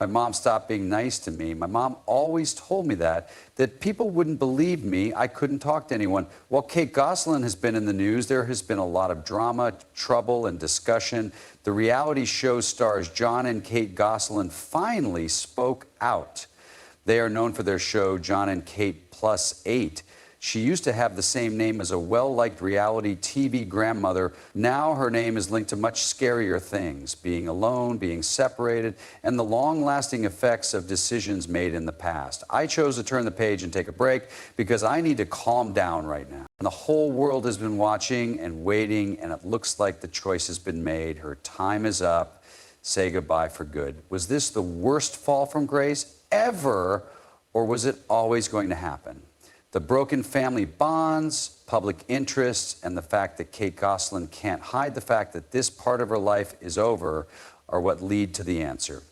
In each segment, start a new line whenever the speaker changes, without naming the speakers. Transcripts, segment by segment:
My mom stopped being nice to me. My mom always told me that people wouldn't believe me. I couldn't talk to anyone. While Kate Gosselin has been in the news, there has been a lot of drama, trouble, and discussion. The reality show stars John and Kate Gosselin finally spoke out. They are known for their show, John and Kate Plus 8. She used to have the same name as a well-liked reality TV grandmother. Now her name is linked to much scarier things, being alone, being separated, and the long-lasting effects of decisions made in the past. I chose to turn the page and take a break because I need to calm down right now. And the whole world has been watching and waiting, and it looks like the choice has been made. Her time is up. Say goodbye for good. Was this the worst fall from grace ever, or was it always going to happen? The broken family bonds, public interests, and the fact that Kate Gosselin can't hide the fact that this part of her life is over are what lead to the answer.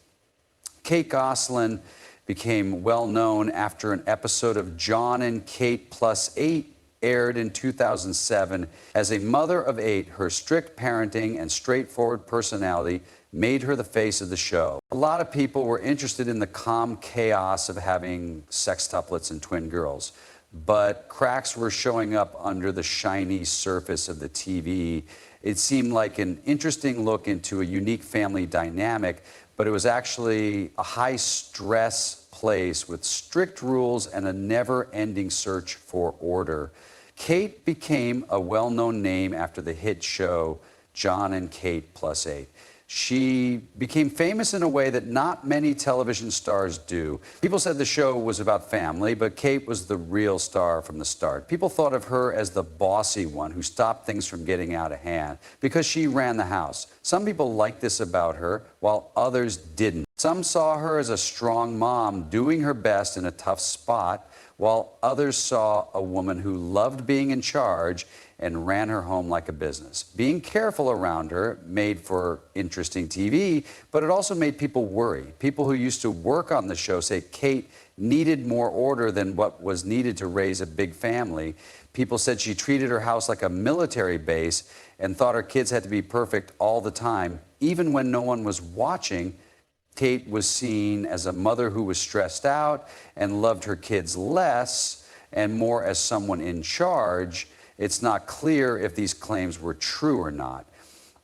Kate Gosselin became well known after an episode of John and Kate Plus 8 aired in 2007. As a mother of 8, her strict parenting and straightforward personality made her the face of the show. A lot of people were interested in the calm chaos of having sextuplets and twin girls. But cracks were showing up under the shiny surface of the TV. It seemed like an interesting look into a unique family dynamic, but it was actually a high-stress place with strict rules and a never-ending search for order. Kate became a well-known name after the hit show John and Kate Plus 8. She became famous in a way that not many television stars do. People said the show was about family, but Kate was the real star from the start. People thought of her as the bossy one who stopped things from getting out of hand because she ran the house. Some people liked this about her, while others didn't. Some saw her as a strong mom doing her best in a tough spot, while others saw a woman who loved being in charge and ran her home like a business. Being careful around her made for interesting TV, but it also made people worry. People who used to work on the show say Kate needed more order than what was needed to raise a big family. People said she treated her house like a military base and thought her kids had to be perfect all the time. Even when no one was watching, Kate was seen as a mother who was stressed out and loved her kids less and more as someone in charge. It's not clear if these claims were true or not.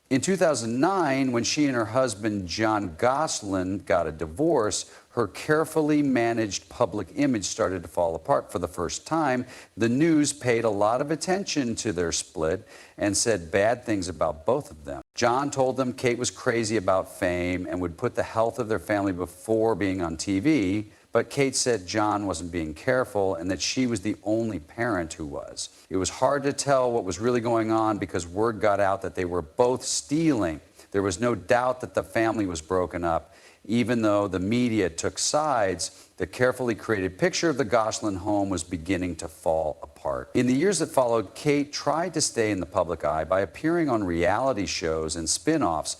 In 2009, when she and her husband, John Gosselin, got a divorce, her carefully managed public image started to fall apart for the first time. The news paid a lot of attention to their split and said bad things about both of them. John told them Kate was crazy about fame and would put the health of their family before being on TV. But Kate said John wasn't being careful and that she was the only parent who was. It was hard to tell what was really going on because word got out that they were both stealing. There was no doubt that the family was broken up. Even though the media took sides, the carefully created picture of the Gosselin home was beginning to fall apart. In the years that followed, Kate tried to stay in the public eye by appearing on reality shows and spin-offs,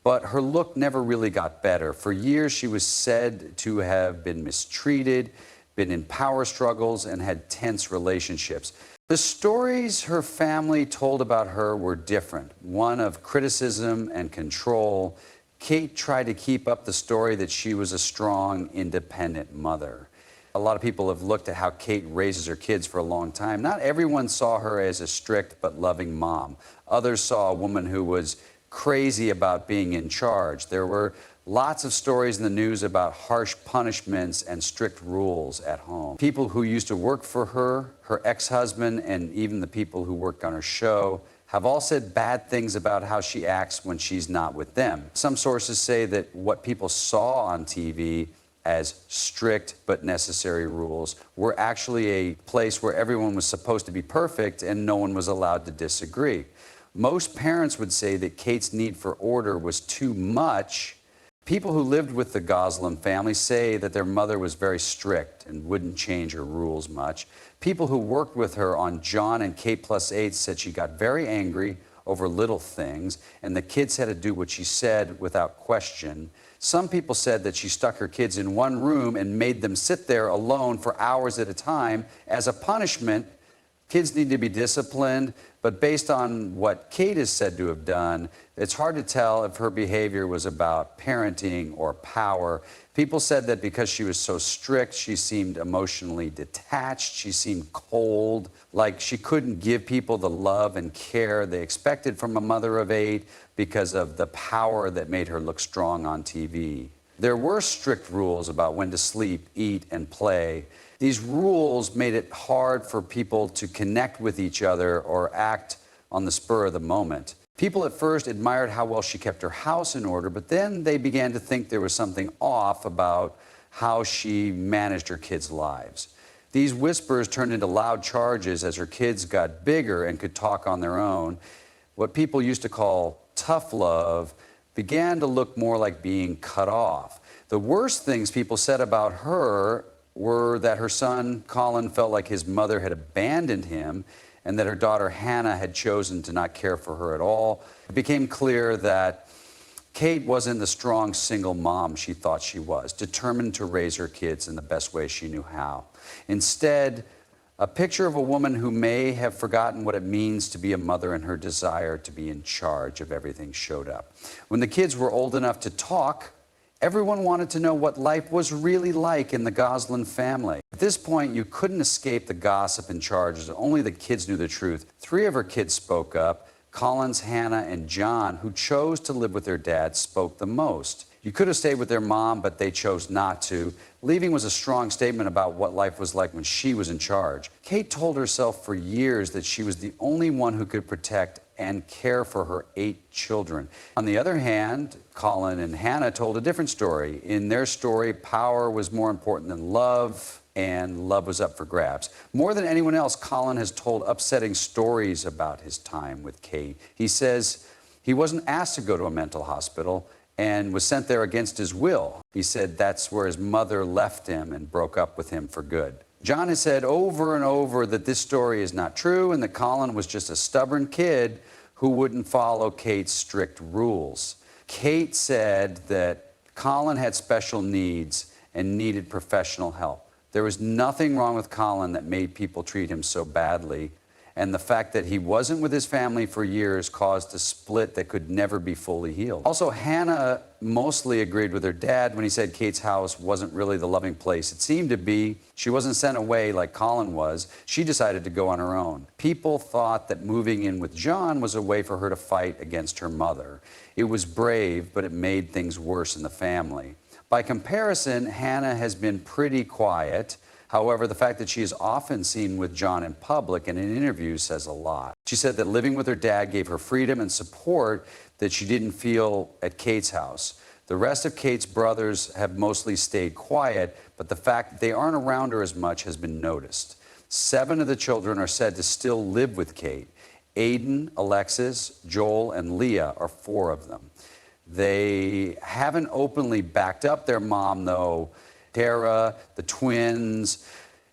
but her look never really got better. For years, she was said to have been mistreated, been in power struggles, and had tense relationships. The stories her family told about her were different, one of criticism and control. Kate tried to keep up the story that she was a strong, independent mother. A lot of people have looked at how Kate raises her kids for a long time. Not everyone saw her as a strict but loving mom. Others saw a woman who was crazy about being in charge. There were lots of stories in the news about harsh punishments and strict rules at home. People who used to work for her, her ex-husband, and even the people who worked on her show have all said bad things about how she acts when she's not with them. Some sources say that what people saw on TV as strict but necessary rules were actually a place where everyone was supposed to be perfect and no one was allowed to disagree. Most parents would say that Kate's need for order was too much. People who lived with the Gosselin family say that their mother was very strict and wouldn't change her rules much. People who worked with her on John and Kate Plus 8 said she got very angry over little things, and the kids had to do what she said without question. Some people said that she stuck her kids in one room and made them sit there alone for hours at a time as a punishment. Kids need to be disciplined, but based on what Kate is said to have done, it's hard to tell if her behavior was about parenting or power. People said that because she was so strict, she seemed emotionally detached, she seemed cold, like she couldn't give people the love and care they expected from a mother of 8 because of the power that made her look strong on TV. There were strict rules about when to sleep, eat, and play. These rules made it hard for people to connect with each other or act on the spur of the moment. People at first admired how well she kept her house in order, but then they began to think there was something off about how she managed her kids' lives. These whispers turned into loud charges as her kids got bigger and could talk on their own. What people used to call tough love began to look more like being cut off. The worst things people said about her were that her son, Colin, felt like his mother had abandoned him and that her daughter, Hannah, had chosen to not care for her at all. It became clear that Kate wasn't the strong single mom she thought she was, determined to raise her kids in the best way she knew how. Instead, a picture of a woman who may have forgotten what it means to be a mother and her desire to be in charge of everything showed up. When the kids were old enough to talk, everyone wanted to know what life was really like in the Gosselin family. At this point, you couldn't escape the gossip and charges. Only the kids knew the truth. 3 of her kids spoke up. Collins, Hannah, and John, who chose to live with their dad, spoke the most. You could have stayed with their mom, but they chose not to. Leaving was a strong statement about what life was like when she was in charge. Kate told herself for years that she was the only one who could protect and care for her 8 children. On the other hand, Colin and Hannah told a different story. In their story, power was more important than love, and love was up for grabs. More than anyone else, Colin has told upsetting stories about his time with Kate. He says he wasn't asked to go to a mental hospital and was sent there against his will. He said that's where his mother left him and broke up with him for good. John has said over and over that this story is not true and that Colin was just a stubborn kid who wouldn't follow Kate's strict rules. Kate said that Colin had special needs and needed professional help. There was nothing wrong with Colin that made people treat him so badly, and the fact that he wasn't with his family for years caused a split that could never be fully healed. Also, Hannah mostly agreed with her dad when he said Kate's house wasn't really the loving place it seemed to be. She wasn't sent away like Colin was. She decided to go on her own. People thought that moving in with John was a way for her to fight against her mother. It was brave, but it made things worse in the family. By comparison, Hannah has been pretty quiet. However, the fact that she is often seen with John in public and in interviews says a lot. She said that living with her dad gave her freedom and support that she didn't feel at Kate's house. The rest of Kate's brothers have mostly stayed quiet, but the fact that they aren't around her as much has been noticed. 7 of the children are said to still live with Kate. Aiden, Alexis, Joel, and Leah are 4 of them. They haven't openly backed up their mom, though. Tara, the twins,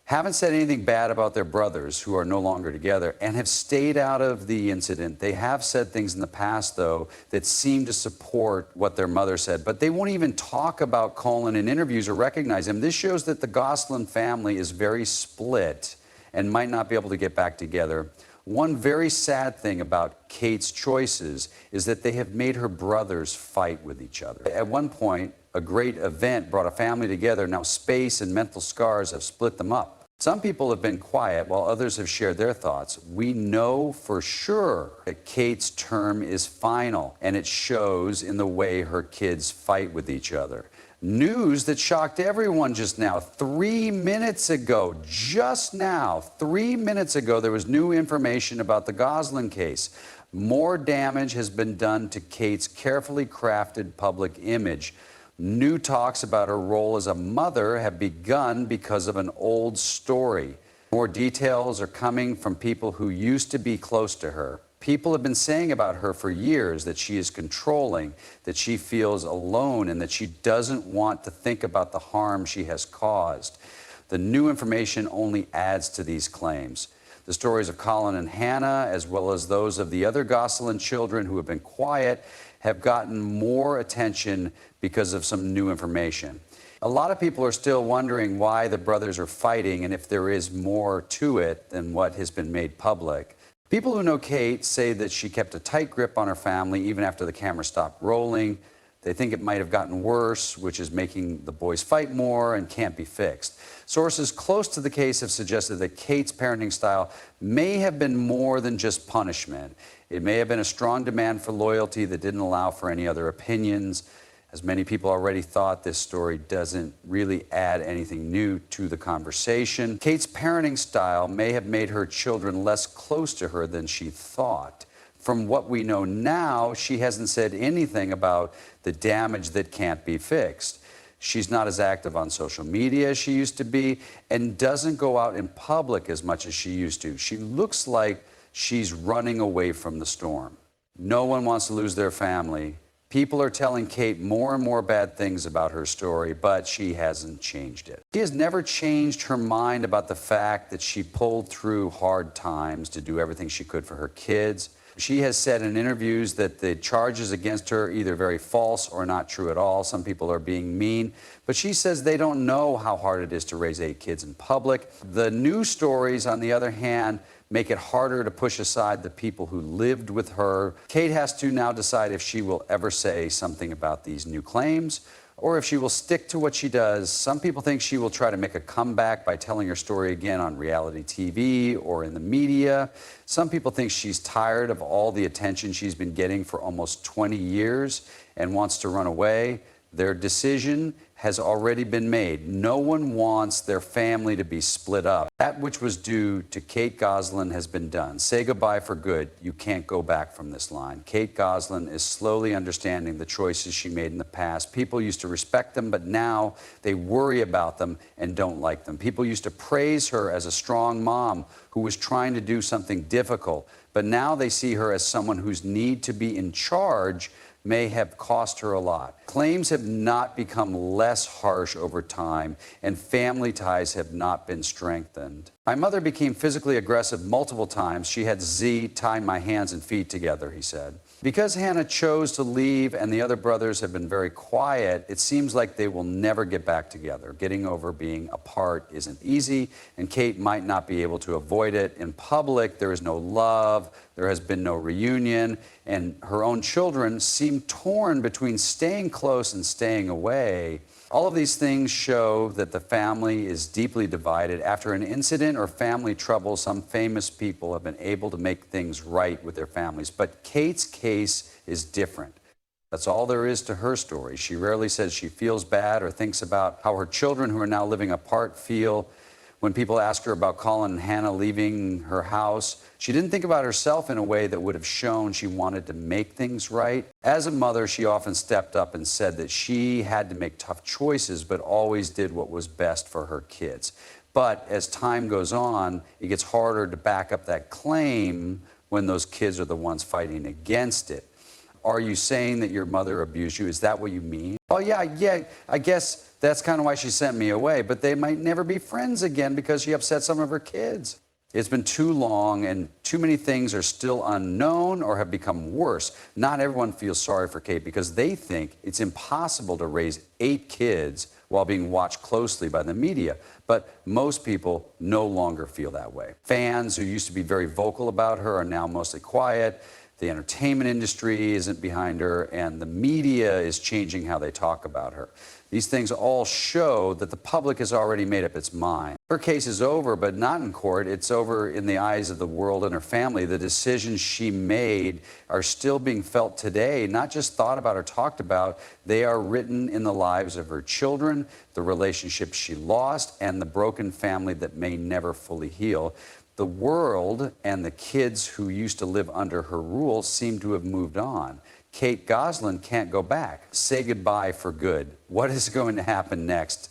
haven't said anything bad about their brothers who are no longer together and have stayed out of the incident. They have said things in the past, though, that seem to support what their mother said, but they won't even talk about Colin in interviews or recognize him. This shows that the Gosselin family is very split and might not be able to get back together. One very sad thing about Kate's choices is that they have made her brothers fight with each other. At one point, a great event brought a family together. Now space and mental scars have split them up. Some people have been quiet while others have shared their thoughts. We know for sure that Kate's term is final, and it shows in the way her kids fight with each other. News that shocked everyone just now. 3 minutes ago, just now, 3 minutes ago, there was new information about the Gosselin case. More damage has been done to Kate's carefully crafted public image. New talks about her role as a mother have begun because of an old story. More details are coming from people who used to be close to her. People have been saying about her for years that she is controlling, that she feels alone, and that she doesn't want to think about the harm she has caused. The new information only adds to these claims. The stories of Colin and Hannah, as well as those of the other Gosselin children who have been quiet, have gotten more attention because of some new information. A lot of people are still wondering why the brothers are fighting and if there is more to it than what has been made public. People who know Kate say that she kept a tight grip on her family even after the camera stopped rolling. They think it might have gotten worse, which is making the boys fight more and can't be fixed. Sources close to the case have suggested that Kate's parenting style may have been more than just punishment. It may have been a strong demand for loyalty that didn't allow for any other opinions. As many people already thought, this story doesn't really add anything new to the conversation. Kate's parenting style may have made her children less close to her than she thought. From what we know now, she hasn't said anything about the damage that can't be fixed. She's not as active on social media as she used to be and doesn't go out in public as much as she used to. She looks like she's running away from the storm. No one wants to lose their family. People are telling Kate more and more bad things about her story, but she hasn't changed it. She has never changed her mind about the fact that she pulled through hard times to do everything she could for her kids. She has said in interviews that the charges against her are either very false or not true at all. Some people are being mean, but she says they don't know how hard it is to raise 8 kids in public. The news stories, on the other hand, make it harder to push aside the people who lived with her. Kate has to now decide if she will ever say something about these new claims or if she will stick to what she does. Some people think she will try to make a comeback by telling her story again on reality TV or in the media. Some people think she's tired of all the attention she's been getting for almost 20 years and wants to run away. Their decision has already been made. No one wants their family to be split up. That which was due to Kate Gosselin has been done. Say goodbye for good. You can't go back from this line. Kate Gosselin is slowly understanding the choices she made in the past. People used to respect them, but now they worry about them and don't like them. People used to praise her as a strong mom who was trying to do something difficult, but now they see her as someone whose need to be in charge may have cost her a lot. Claims have not become less harsh over time, and family ties have not been strengthened. My mother became physically aggressive multiple times. She had Z tie my hands and feet together, he said. Because Hannah chose to leave and the other brothers have been very quiet, it seems like they will never get back together. Getting over being apart isn't easy, and Kate might not be able to avoid it. In public, there is no love, there has been no reunion, and her own children seem torn between staying close and staying away. All of these things show that the family is deeply divided. After an incident or family trouble, some famous people have been able to make things right with their families. But Kate's case is different. That's all there is to her story. She rarely says she feels bad or thinks about how her children, who are now living apart, feel. When people ask her about Colin and Hannah leaving her house, she didn't think about herself in a way that would have shown she wanted to make things right. As a mother, she often stepped up and said that she had to make tough choices, but always did what was best for her kids. But as time goes on, it gets harder to back up that claim when those kids are the ones fighting against it. Are you saying that your mother abused you? Is that what you mean? Oh, yeah, I guess that's kind of why she sent me away, but they might never be friends again because she upset some of her kids. It's been too long, and too many things are still unknown or have become worse. Not everyone feels sorry for Kate because they think it's impossible to raise 8 kids while being watched closely by the media. But most people no longer feel that way. Fans who used to be very vocal about her are now mostly quiet. The entertainment industry isn't behind her, and the media is changing how they talk about her. These things all show that the public has already made up its mind. Her case is over, but not in court. It's over in the eyes of the world and her family. The decisions she made are still being felt today, not just thought about or talked about. They are written in the lives of her children, the relationships she lost, and the broken family that may never fully heal. The world and the kids who used to live under her rule seem to have moved on. Kate Gosselin can't go back. Say goodbye for good. What is going to happen next?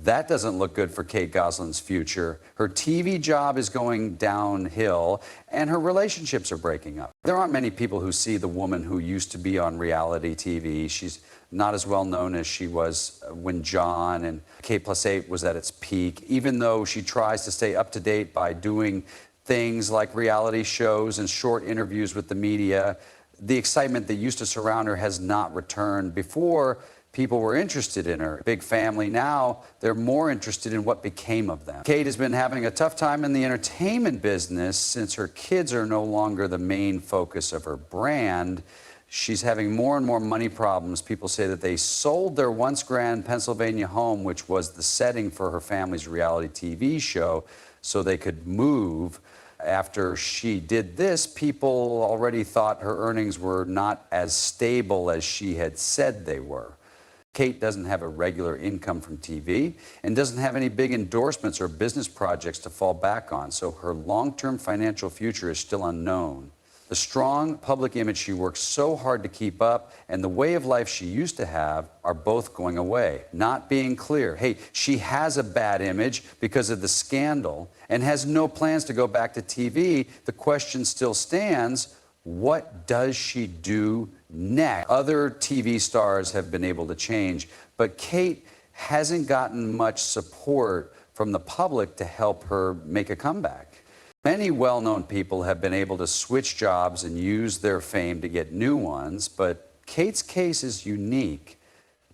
That doesn't look good for Kate Gosselin's future. Her TV job is going downhill, and her relationships are breaking up. There aren't many people who see the woman who used to be on reality TV. She's not as well known as she was when John and K+8 was at its peak, even though she tries to stay up to date by doing things like reality shows and short interviews with the media. The excitement that used to surround her has not returned. Before, People were interested in her big family. Now they're more interested in what became of them. Kate has been having a tough time in the entertainment business since her kids are no longer the main focus of her brand. She's having more and more money problems. People say that they sold their once grand Pennsylvania home, which was the setting for her family's reality TV show, so they could move. After she did this, people already thought her earnings were not as stable as she had said they were. Kate doesn't have a regular income from TV and doesn't have any big endorsements or business projects to fall back on, so her long-term financial future is still unknown. The strong public image she works so hard to keep up and the way of life she used to have are both going away, not being clear. Hey, she has a bad image because of the scandal and has no plans to go back to TV. The question still stands, what does she do next? Other TV stars have been able to change, but Kate hasn't gotten much support from the public to help her make a comeback. Many well-known people have been able to switch jobs and use their fame to get new ones, but Kate's case is unique.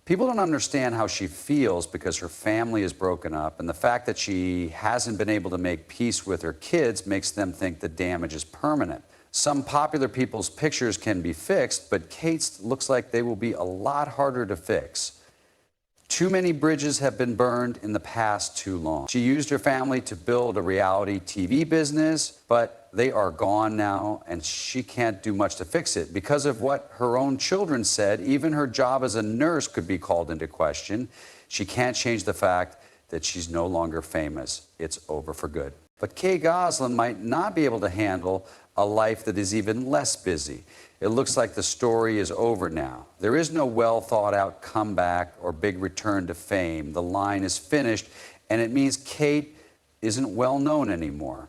People don't understand how she feels because her family is broken up, and the fact that she hasn't been able to make peace with her kids makes them think the damage is permanent. Some popular people's pictures can be fixed, but Kate's looks like they will be a lot harder to fix. Too many bridges have been burned in the past too long. She used her family to build a reality TV business, but they are gone now, and she can't do much to fix it. Because of what her own children said, even her job as a nurse could be called into question. She can't change the fact that she's no longer famous. It's over for good. But Kate Gosselin might not be able to handle a life that is even less busy. It looks like the story is over now. There is no well-thought-out comeback or big return to fame. The line is finished, and it means Kate isn't well-known anymore.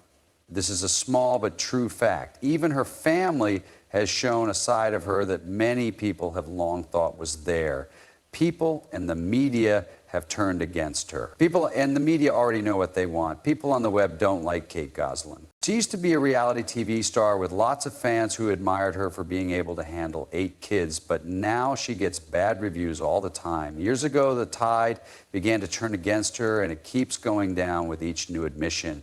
This is a small but true fact. Even her family has shown a side of her that many people have long thought was there. People and the media have turned against her. People and the media already know what they want. People on the web don't like Kate Gosselin. She used to be a reality TV star with lots of fans who admired her for being able to handle 8 kids, but now she gets bad reviews all the time. Years ago, the tide began to turn against her, and it keeps going down with each new admission.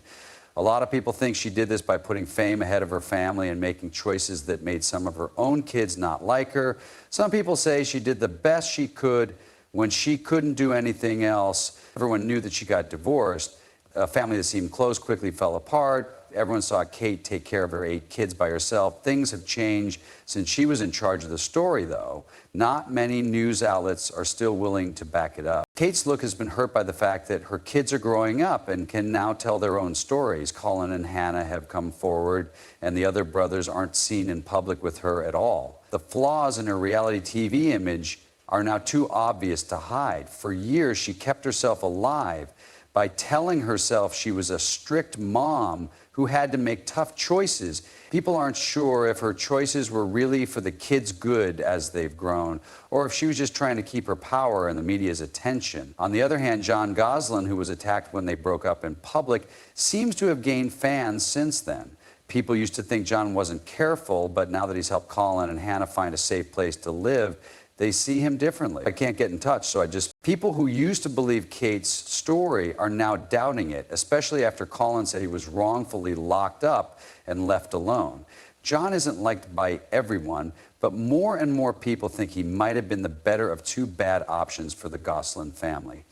A lot of people think she did this by putting fame ahead of her family and making choices that made some of her own kids not like her. Some people say she did the best she could when she couldn't do anything else. Everyone knew that she got divorced. A family that seemed close quickly fell apart. Everyone saw Kate take care of her 8 kids by herself. Things have changed since she was in charge of the story, though. Not many news outlets are still willing to back it up. Kate's look has been hurt by the fact that her kids are growing up and can now tell their own stories. Colin and Hannah have come forward, and the other brothers aren't seen in public with her at all. The flaws in her reality TV image are now too obvious to hide. For years, she kept herself alive by telling herself she was a strict mom who had to make tough choices. People aren't sure if her choices were really for the kids' good as they've grown, or if she was just trying to keep her power and the media's attention. On the other hand, John Gosselin, who was attacked when they broke up in public, seems to have gained fans since then. People used to think John wasn't careful, but now that he's helped Colin and Hannah find a safe place to live, they see him differently. I can't get in touch, so people who used to believe Kate's story are now doubting it, especially after Colin said he was wrongfully locked up and left alone. John isn't liked by everyone, but more and more people think he might have been the better of 2 bad options for the Gosselin family.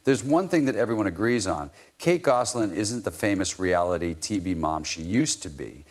There's one thing that everyone agrees on. Kate Gosselin isn't the famous reality TV mom she used to be.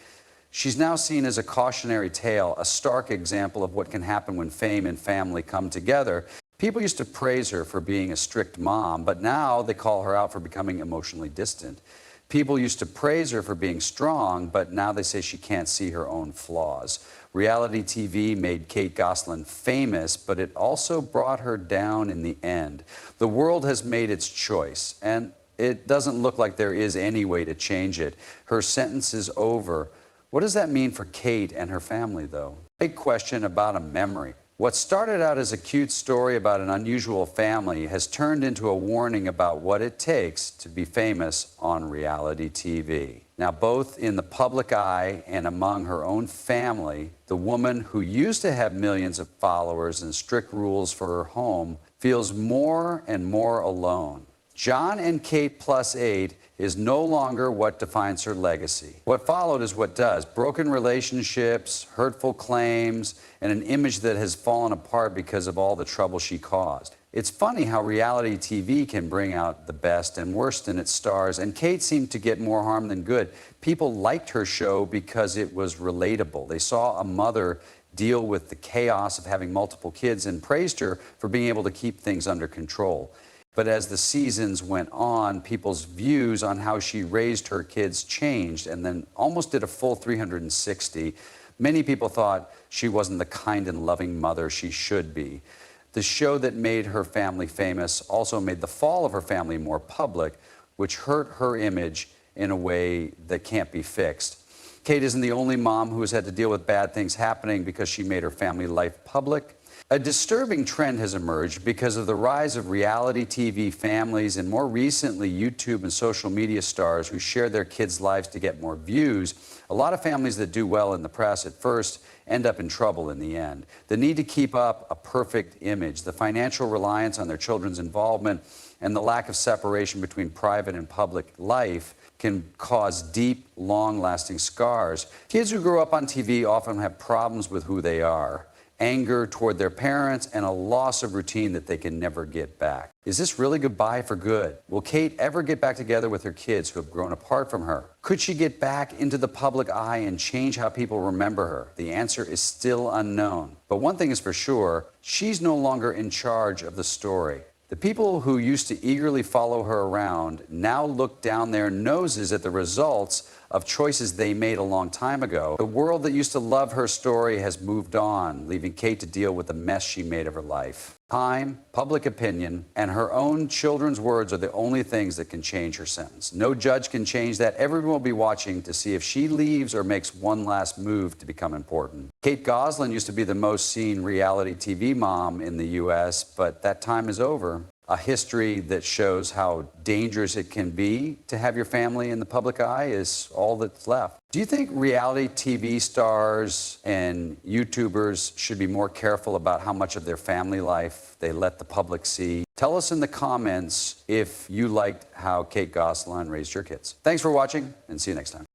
She's now seen as a cautionary tale, a stark example of what can happen when fame and family come together. People used to praise her for being a strict mom, but now they call her out for becoming emotionally distant. People used to praise her for being strong, but now they say she can't see her own flaws. Reality TV made Kate Gosselin famous, but it also brought her down in the end. The world has made its choice, and it doesn't look like there is any way to change it. Her sentence is over. What does that mean for Kate and her family, though? Big question about a memory. What started out as a cute story about an unusual family has turned into a warning about what it takes to be famous on reality TV. Now, both in the public eye and among her own family, the woman who used to have millions of followers and strict rules for her home feels more and more alone. John and Kate +8 is no longer what defines her legacy. What followed is what does. Broken relationships, hurtful claims, and an image that has fallen apart because of all the trouble she caused. It's funny how reality TV can bring out the best and worst in its stars, and Kate seemed to get more harm than good. People liked her show because it was relatable. They saw a mother deal with the chaos of having multiple kids and praised her for being able to keep things under control. But as the seasons went on, people's views on how she raised her kids changed and then almost did a full 360. Many people thought she wasn't the kind and loving mother she should be. The show that made her family famous also made the fall of her family more public, which hurt her image in a way that can't be fixed. Kate isn't the only mom who has had to deal with bad things happening because she made her family life public. A disturbing trend has emerged because of the rise of reality TV families and more recently YouTube and social media stars who share their kids' lives to get more views. A lot of families that do well in the press at first end up in trouble in the end. The need to keep up a perfect image, the financial reliance on their children's involvement, and the lack of separation between private and public life can cause deep, long-lasting scars. Kids who grow up on TV often have problems with who they are, anger toward their parents, and a loss of routine that they can never get back. Is this really goodbye for good? Will Kate ever get back together with her kids who have grown apart from her? Could she get back into the public eye and change how people remember her? The answer is still unknown. But one thing is for sure, she's no longer in charge of the story. The people who used to eagerly follow her around now look down their noses at the results of choices they made a long time ago. The world that used to love her story has moved on, leaving Kate to deal with the mess she made of her life. Time, public opinion, and her own children's words are the only things that can change her sentence. No judge can change that. Everyone will be watching to see if she leaves or makes one last move to become important. Kate Gosselin used to be the most seen reality TV mom in the U.S., but that time is over. A history that shows how dangerous it can be to have your family in the public eye is all that's left. Do you think reality TV stars and YouTubers should be more careful about how much of their family life they let the public see? Tell us in the comments if you liked how Kate Gosselin raised your kids. Thanks for watching, and see you next time.